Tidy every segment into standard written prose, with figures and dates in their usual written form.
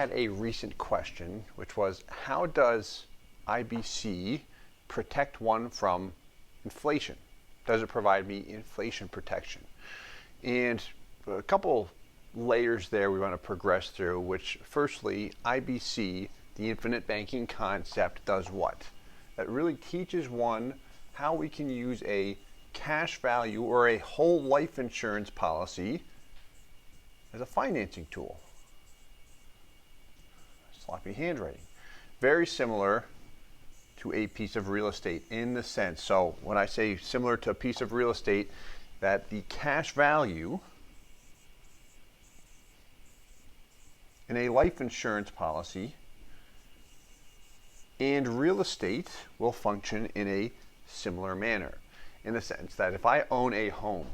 had a recent question, which was, how does IBC protect one from inflation? Does it provide me inflation protection? And a couple layers there we want to progress through, which firstly, IBC, the infinite banking concept, does what? That really teaches one how we can use a cash value or a whole life insurance policy as a financing tool. Sloppy handwriting. Very similar to a piece of real estate in the sense, so when I say similar to a piece of real estate, that the cash value in a life insurance policy and real estate will function in a similar manner, in the sense that if I own a home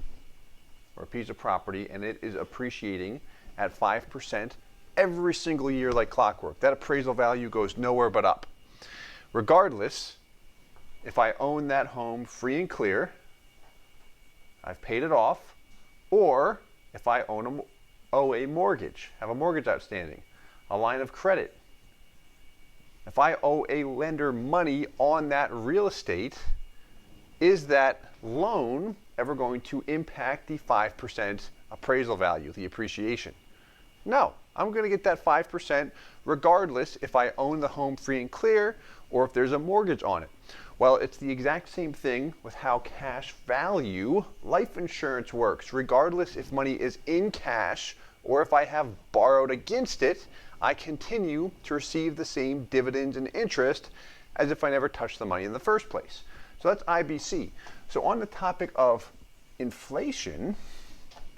or a piece of property and it is appreciating at 5% every single year like clockwork, that appraisal value goes nowhere but up. Regardless, if I own that home free and clear, I've paid it off, or if I owe a mortgage, have a mortgage outstanding, a line of credit, if I owe a lender money on that real estate, is that loan ever going to impact the 5% appraisal value, the appreciation? No, I'm going to get that 5% regardless if I own the home free and clear or if there's a mortgage on it. Well, it's the exact same thing with how cash value life insurance works. Regardless if money is in cash or if I have borrowed against it, I continue to receive the same dividends and interest as if I never touched the money in the first place. So that's IBC. So on the topic of inflation,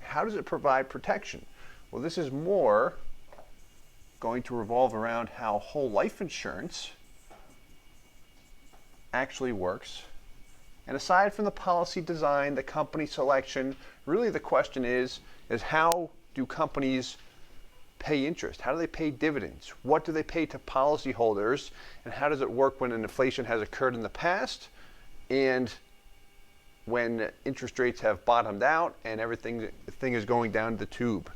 how does it provide protection? Well, this is more going to revolve around how whole life insurance actually works. And aside from the policy design, the company selection, really the question is how do companies pay interest? How do they pay dividends? What do they pay to policyholders? And how does it work when an inflation has occurred in the past and when interest rates have bottomed out and everything is going down the tube?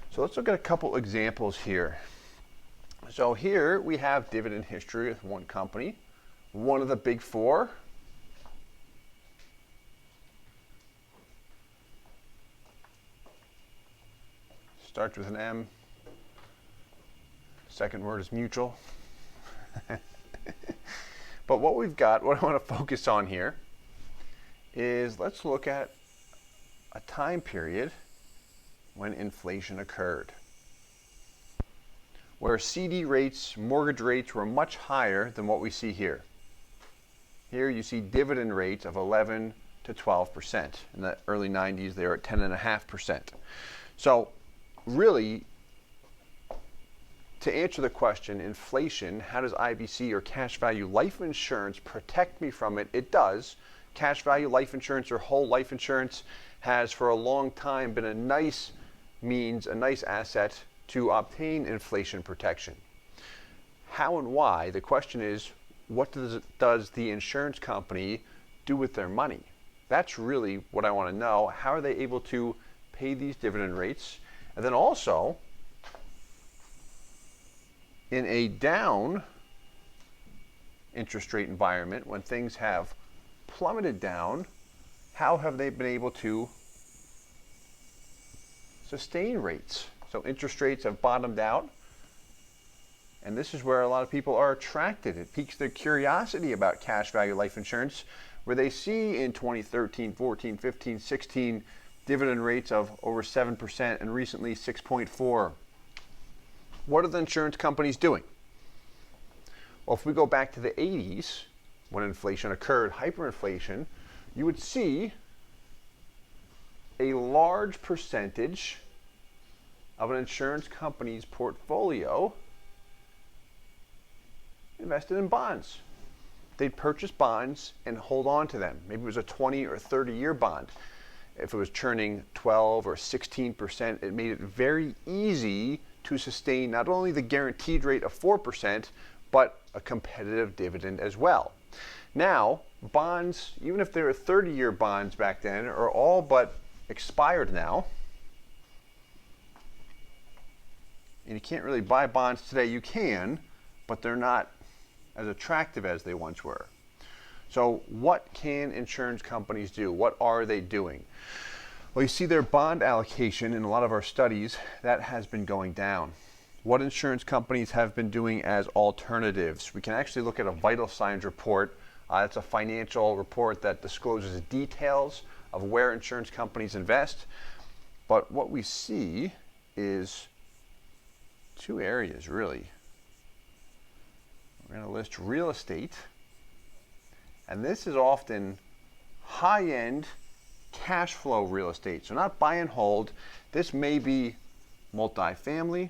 So let's look at a couple examples here. So here we have dividend history with one company, one of the big four. Starts with an M. Second word is mutual. But what we've got, what I want to focus on here is let's look at a time period when inflation occurred, where CD rates, mortgage rates were much higher than what we see here. Here you see dividend rates of 11 to 12%. In the early 90s, they were at 10.5%. So really, to answer the question, inflation, how does IBC or cash value life insurance protect me from it? It does. Cash value life insurance or whole life insurance has for a long time been a nice means, a nice asset to obtain inflation protection. How and why? The question is, what does the insurance company do with their money? That's really what I want to know. How are they able to pay these dividend rates? And then also, in a down interest rate environment, when things have plummeted down, how have they been able to sustain rates? So interest rates have bottomed out, and this is where a lot of people are attracted. It piques their curiosity about cash value life insurance, where they see in 2013, 14, 15, 16 dividend rates of over 7% and recently 6.4. What are the insurance companies doing? Well, if we go back to the 80s, when inflation occurred, hyperinflation, you would see a large percentage of an insurance company's portfolio invested in bonds. They'd purchase bonds and hold on to them. Maybe it was a 20 or 30-year bond. If it was churning 12 or 16%, it made it very easy to sustain not only the guaranteed rate of 4%, but a competitive dividend as well. Now, bonds, even if they were 30-year bonds back then, are all but expired now. And you can't really buy bonds today. You can, but they're not as attractive as they once were. So what can insurance companies do? What are they doing? Well, you see their bond allocation in a lot of our studies, that has been going down. What insurance companies have been doing as alternatives? We can actually look at a vital signs report. It's a financial report that discloses details of where insurance companies invest. But what we see is two areas, really. We're going to list real estate. And this is often high-end cash flow real estate. So not buy and hold. This may be multifamily.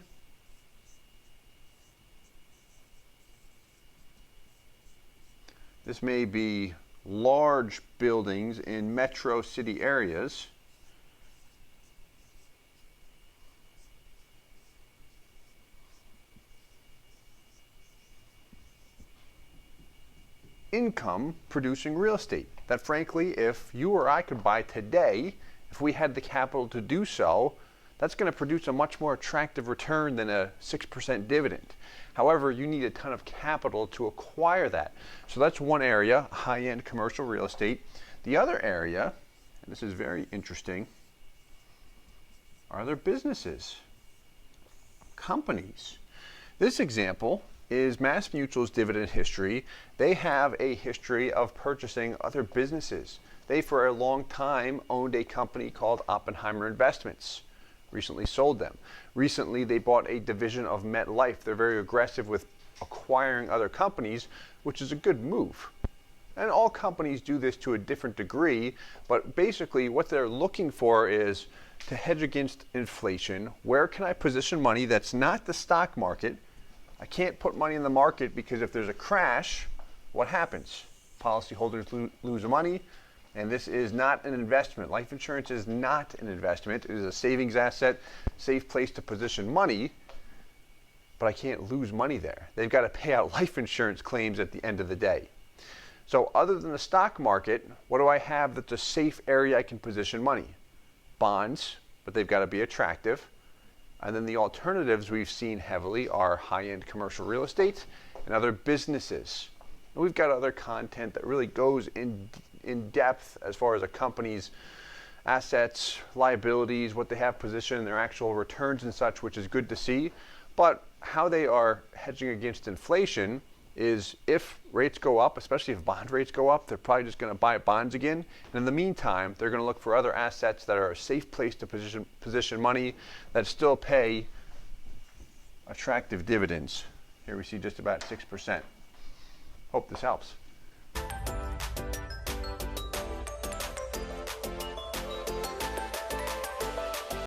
This may be large buildings in metro city areas. Income producing real estate that, frankly, if you or I could buy today, if we had the capital to do so, that's going to produce a much more attractive return than a 6% dividend. However, you need a ton of capital to acquire that. So that's one area, high-end commercial real estate. The other area, and this is very interesting, are their businesses, companies. This example is MassMutual's Dividend History. They have a history of purchasing other businesses. They, for a long time, owned a company called Oppenheimer Investments. Recently sold them. Recently, they bought a division of MetLife. They're very aggressive with acquiring other companies, which is a good move. And all companies do this to a different degree, but basically what they're looking for is to hedge against inflation. Where can I position money that's not the stock market? I can't put money in the market because if there's a crash, what happens? Policyholders lose money, and this is not an investment. Life insurance is not an investment. It is a savings asset, safe place to position money, but I can't lose money there. They've got to pay out life insurance claims at the end of the day. So other than the stock market, what do I have that's a safe area I can position money? Bonds, but they've got to be attractive. And then the alternatives we've seen heavily are high-end commercial real estate and other businesses. And we've got other content that really goes in depth as far as a company's assets, liabilities, what they have positioned, their actual returns and such, which is good to see. But how they are hedging against inflation is if rates go up, especially if bond rates go up, they're probably just going to buy bonds again. And in the meantime, they're going to look for other assets that are a safe place to position money that still pay attractive dividends. Here we see just about 6%. Hope this helps.